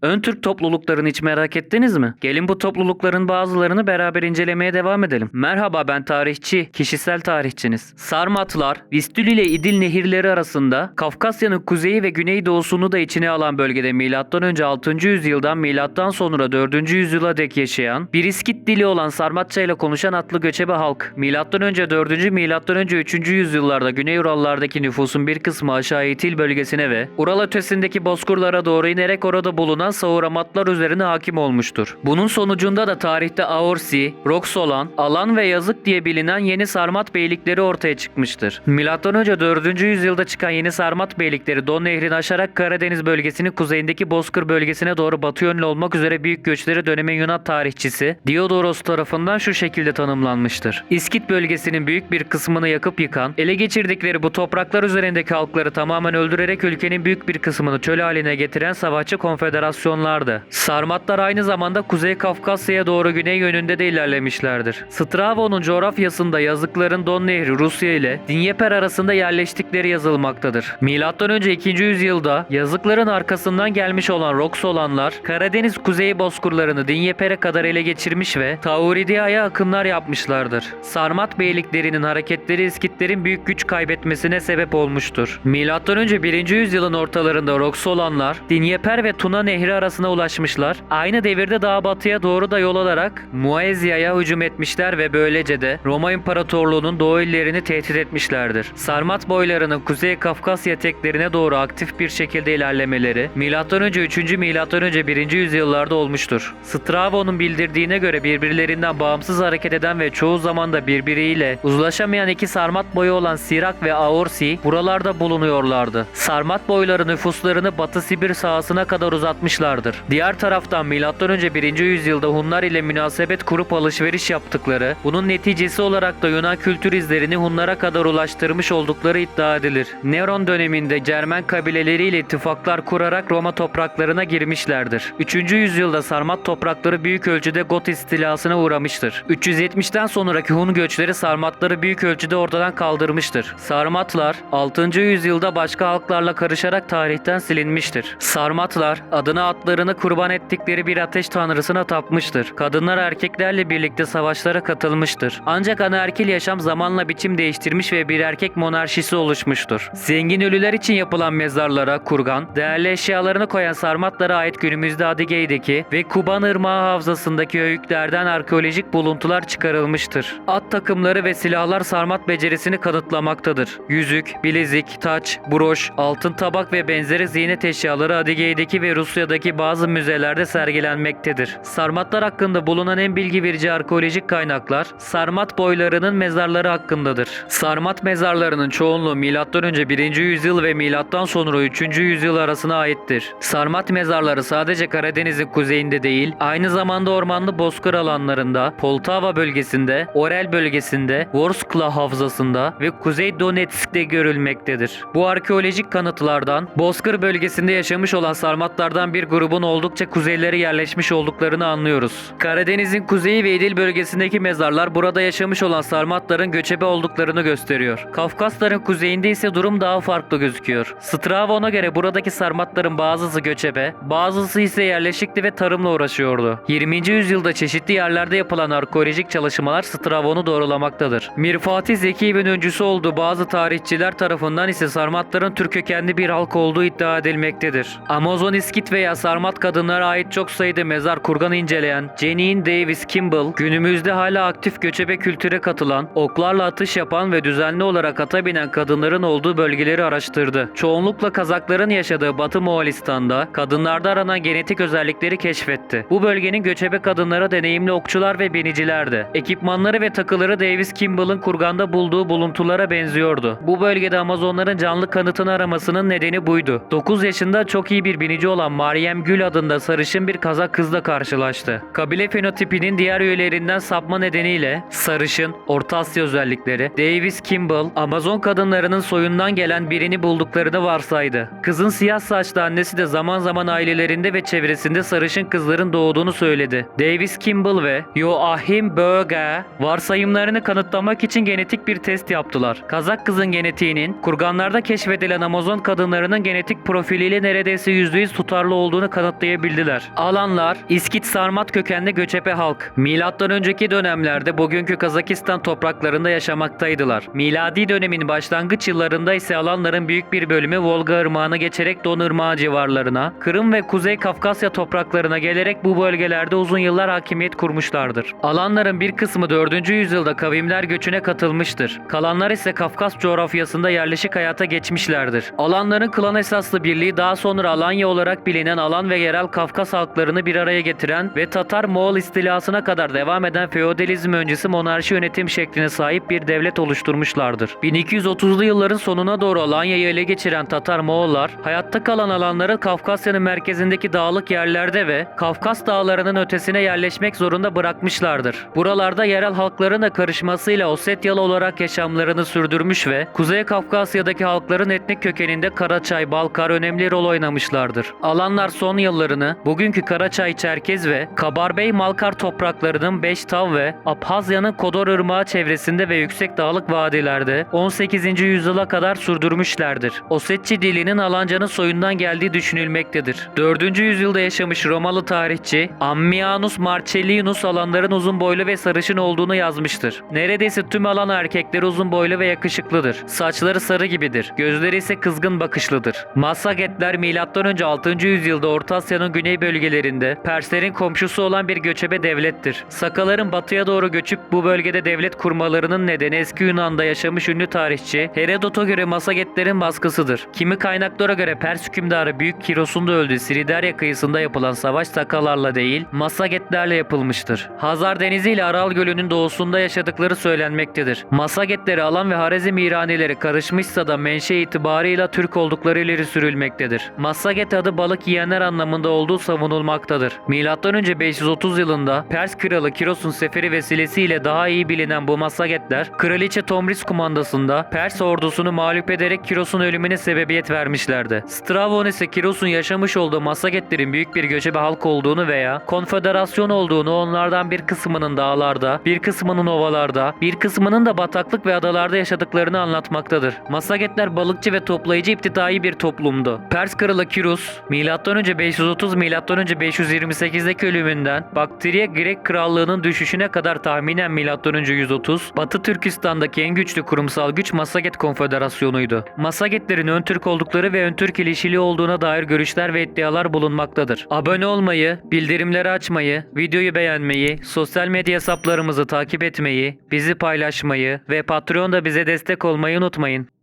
Ön Türk topluluklarını hiç merak ettiniz mi? Gelin bu toplulukların bazılarını beraber incelemeye devam edelim. Merhaba, ben tarihçi, kişisel tarihçiniz. Sarmatlar, Vistül ile İdil nehirleri arasında Kafkasya'nın kuzeyi ve güneydoğusunu da içine alan bölgede M.Ö. 6. yüzyıldan M.Sonra 4. yüzyıla dek yaşayan, bir İskit dili olan Sarmatça ile konuşan atlı göçebe halk. M.Ö. 4. M.Ö. 3. yüzyıllarda Güney Urallardaki nüfusun bir kısmı aşağı İtil bölgesine ve Ural ötesindeki bozkırlara doğru inerek orada bulunan Sauromatlar üzerine hakim olmuştur. Bunun sonucunda da tarihte Aorsi, Roxolan, Alan ve Yazık diye bilinen yeni Sarmat beylikleri ortaya çıkmıştır. M.Ö. 4. yüzyılda çıkan yeni Sarmat beylikleri Don Nehri'ni aşarak Karadeniz bölgesinin kuzeyindeki Bozkır bölgesine doğru batı yönlü olmak üzere büyük göçleri dönemin Yunan tarihçisi Diodoros tarafından şu şekilde tanımlanmıştır. İskit bölgesinin büyük bir kısmını yakıp yıkan, ele geçirdikleri bu topraklar üzerindeki halkları tamamen öldürerek ülkenin büyük bir kısmını çöl haline getiren savaşçı konfederasyonlardı. Sarmatlar aynı zamanda Kuzey Kafkasya'ya doğru güney yönünde de ilerlemişlerdir. Strabo'nun coğrafyasında yazıkların Don Nehri Rusya ile Dnyeper arasında yerleştikleri yazılmaktadır. Milattan önce 2. yüzyılda yazıkların arkasından gelmiş olan Roxolanlar Karadeniz kuzeyi bozkırlarını Dnyeper'e kadar ele geçirmiş ve Tauridia'ya akınlar yapmışlardır. Sarmat beyliklerinin hareketleri İskitlerin büyük güç kaybetmesine sebep olmuştur. Milattan önce 1. yüzyılın ortalarında Roxolanlar Dnyeper ve Tuna Nehri arasına ulaşmışlar. Aynı devirde daha batıya doğru da yol alarak Muezya'ya hücum etmişler ve böylece de Roma İmparatorluğu'nun doğu illerini tehdit etmişlerdir. Sarmat boylarının Kuzey Kafkasya teklerine doğru aktif bir şekilde ilerlemeleri M.Ö. 3. M.Ö. 1. yüzyıllarda olmuştur. Strabo'nun bildirdiğine göre birbirlerinden bağımsız hareket eden ve çoğu zaman da birbiriyle uzlaşamayan iki Sarmat boyu olan Sirak ve Aorsi buralarda bulunuyorlardı. Sarmat boyları nüfuslarını Batı Sibir sahasına kadar uzatmışlardır. Diğer taraftan M.Ö. 1. yüzyılda Hunlar ile münasebet kurup alışveriş yaptıkları, bunun neticesi olarak da Yunan kültür izlerini Hunlara kadar ulaştırmış oldukları iddia edilir. Neron döneminde Cermen kabileleriyle ittifaklar kurarak Roma topraklarına girmişlerdir. 3. yüzyılda Sarmat toprakları büyük ölçüde Got istilasına uğramıştır. 370'ten sonraki Hun göçleri Sarmatları büyük ölçüde ortadan kaldırmıştır. Sarmatlar 6. yüzyılda başka halklarla karışarak tarihten silinmiştir. Sarmatlar adına atlarını kurban ettikleri bir ateş tanrısına tapmıştır. Kadınlar erkeklerle birlikte savaşlara katılmıştır. Ancak anaerkil yaşam zamanla biçim değiştirmiş ve bir erkek monarşisi oluşmuştur. Zengin ölüler için yapılan mezarlara kurgan, değerli eşyalarını koyan Sarmatlara ait günümüzde Adigey'deki ve Kuban Irmağı Havzası'ndaki höyüklerden arkeolojik buluntular çıkarılmıştır. At takımları ve silahlar Sarmat becerisini kanıtlamaktadır. Yüzük, bilezik, taç, broş, altın tabak ve benzeri ziynet eşyaları Adigey'deki ve Rusya'daki bazı müzelerde sergilenmektedir. Sarmatlar hakkında bulunan en bilgi verici arkeolojik kaynaklar Sarmat boylarının mezarları hakkındadır. Sarmat mezarlarının çoğunluğu M.Ö. 1. yüzyıl ve M.Sonra 3. yüzyıl arasına aittir. Sarmat mezarları sadece Karadeniz'in kuzeyinde değil, aynı zamanda ormanlı bozkır alanlarında, Poltava bölgesinde, Orel bölgesinde, Vorskla havzasında ve Kuzey Donetsk'te görülmektedir. Bu arkeolojik kanıtlardan Bozkır bölgesinde yaşamış olan Sarmatlardan bir grubun oldukça kuzeylere yerleşmiş olduklarını anlıyoruz. Karadeniz'in kuzeyi ve İdil bölgesindeki mezarlar burada yaşamış olan Sarmatların göçebe olduklarını gösteriyor. Kafkasların kuzeyinde ise durum daha farklı gözüküyor. Strabo'na göre buradaki Sarmatların bazısı göçebe, bazısı ise yerleşikti ve tarımla uğraşıyordu. 20. yüzyılda çeşitli yerlerde yapılan arkeolojik çalışmalar Strabo'nu doğrulamaktadır. Mir Fatih Zeki'nin öncüsü olduğu bazı tarihçiler tarafından ise Sarmatların Türk kökenli bir halk olduğu iddia edilmektedir. Amazon İskit veya Sarmat kadınlara ait çok sayıda mezar kurganı inceleyen Janine Davis Kimball, günümüzde hala aktif göçebe kültüre katılan, oklarla atış yapan ve düzenli olarak ata binen kadınların olduğu bölgeleri araştırdı. Çoğunlukla Kazakların yaşadığı Batı Moğolistan'da kadınlarda aranan genetik özellikleri keşfetti. Bu bölgenin göçebe kadınlara deneyimli okçular ve binicilerdi. Ekipmanları ve takıları Davis Kimball'ın kurganda bulduğu buluntulara benziyordu. Bu bölgede Amazonların canlı kanıtını aramasının nedeni buydu. 9 yaşında çok iyi bir binici olan Meryem Gül adında sarışın bir Kazak kızla karşılaştı. Kabile fenotipinin diğer üyelerinden sapma nedeniyle sarışın, Orta Asya özellikleri, Davis Kimball, Amazon kadınlarının soyundan gelen birini bulduklarını varsaydı. Kızın siyah saçlı annesi de zaman zaman ailelerinde ve çevresinde sarışın kızların doğduğunu söyledi. Davis Kimball ve Joachim Böge varsayımlarını kanıtlamak için genetik bir test yaptılar. Kazak kızın genetiğinin kurganlarda keşfedilen Amazon kadınlarının genetik profiliyle neredeyse %100 tutarlı olduğunu kanıtlayabildiler. Alanlar İskit Sarmat kökenli göçebe halk. Milattan önceki dönemlerde bugünkü Kazakistan topraklarında yaşamaktaydılar. Miladi dönemin başlangıç yıllarında ise Alanların büyük bir bölümü Volga Irmağı'nı geçerek Don Irmağı civarlarına, Kırım ve Kuzey Kafkasya topraklarına gelerek bu bölgelerde uzun yıllar hakimiyet kurmuşlardır. Alanların bir kısmı 4. yüzyılda kavimler göçüne katılmıştır. Kalanlar ise Kafkas coğrafyasında yerleşik hayata geçmişlerdir. Alanların klan esaslı birliği daha sonra Alanya olarak bilinen Alan ve yerel Kafkas halklarını bir araya getiren ve Tatar-Moğol istilasına kadar devam eden feodalizm öncesi monarşi yönetim şekline sahip bir devlet oluşturmuşlardır. 1230'lu yılların sonuna doğru Alanya'yı ele geçiren Tatar-Moğollar, hayatta kalan Alanları Kafkasya'nın merkezindeki dağlık yerlerde ve Kafkas dağlarının ötesine yerleşmek zorunda bırakmışlardır. Buralarda yerel halkların da karışmasıyla Osetyalı olarak yaşamlarını sürdürmüş ve Kuzey Kafkasya'daki halkların etnik kökeninde Karaçay, Balkar önemli rol oynamışlardır. Alanlar son yıllarını bugünkü Karaçay, Çerkez ve Kabarbey-Malkar topraklarının Beştav ve Abhazya'nın Kodor Irmağı çevresinde ve yüksek dağlık vadilerde 18. yüzyıla kadar sürdürmüşlerdir. Osetçi dilinin Alanca'nın soyundan geldiği düşünülmektedir. 4. yüzyılda yaşamış Romalı tarihçi Ammianus Marcellinus Alanların uzun boylu ve sarışın olduğunu yazmıştır. Neredeyse tüm Alan erkekleri uzun boylu ve yakışıklıdır. Saçları sarı gibidir. Gözleri ise kızgın bakışlıdır. Massagetler M.Ö. 6. yüzyılda Orta Asya'nın güney bölgelerinde Perslerin komşusu olan bir göçebe devlettir. Sakaların batıya doğru göçüp bu bölgede devlet kurmalarının nedeni eski Yunan'da yaşamış ünlü tarihçi Herodot'a göre Massagetlerin baskısıdır. Kimi kaynaklara göre Pers hükümdarı Büyük Kiros'un da öldüğü Siridarya kıyısında yapılan savaş Sakalarla değil, Massagetlerle yapılmıştır. Hazar Denizi ile Aral Gölü'nün doğusunda yaşadıkları söylenmektedir. Massagetleri Alan ve Harezm İranileri karışmışsa da menşe itibarıyla Türk oldukları ileri sürülmektedir. Massaget adı balık yiyenler anlamında olduğu savunulmaktadır. M.Ö. 530 yılında Pers kralı Kiros'un seferi vesilesiyle daha iyi bilinen bu Massagetler, Kraliçe Tomris kumandasında Pers ordusunu mağlup ederek Kiros'un ölümüne sebebiyet vermişlerdi. Strabon ise Kiros'un yaşamış olduğu Massagetlerin büyük bir göçebe halk olduğunu veya konfederasyon olduğunu, onlardan bir kısmının dağlarda, bir kısmının ovalarda, bir kısmının da bataklık ve adalarda yaşadıklarını anlatmaktadır. Massagetler balıkçı ve toplayıcı iptidai bir toplumdu. Pers kralı Kiros, M.Ö. 530 M.Ö. 528'deki ölümünden Baktriye Grek krallığının düşüşüne kadar tahminen M.Ö. 130, Batı Türkistan'daki en güçlü kurumsal güç Massaget Konfederasyonu'ydu. Massagetlerin ön Türk oldukları ve ön Türk ilişkili olduğuna dair görüşler ve iddialar bulunmaktadır. Abone olmayı, bildirimleri açmayı, videoyu beğenmeyi, sosyal medya hesaplarımızı takip etmeyi, bizi paylaşmayı ve Patreon'da bize destek olmayı unutmayın.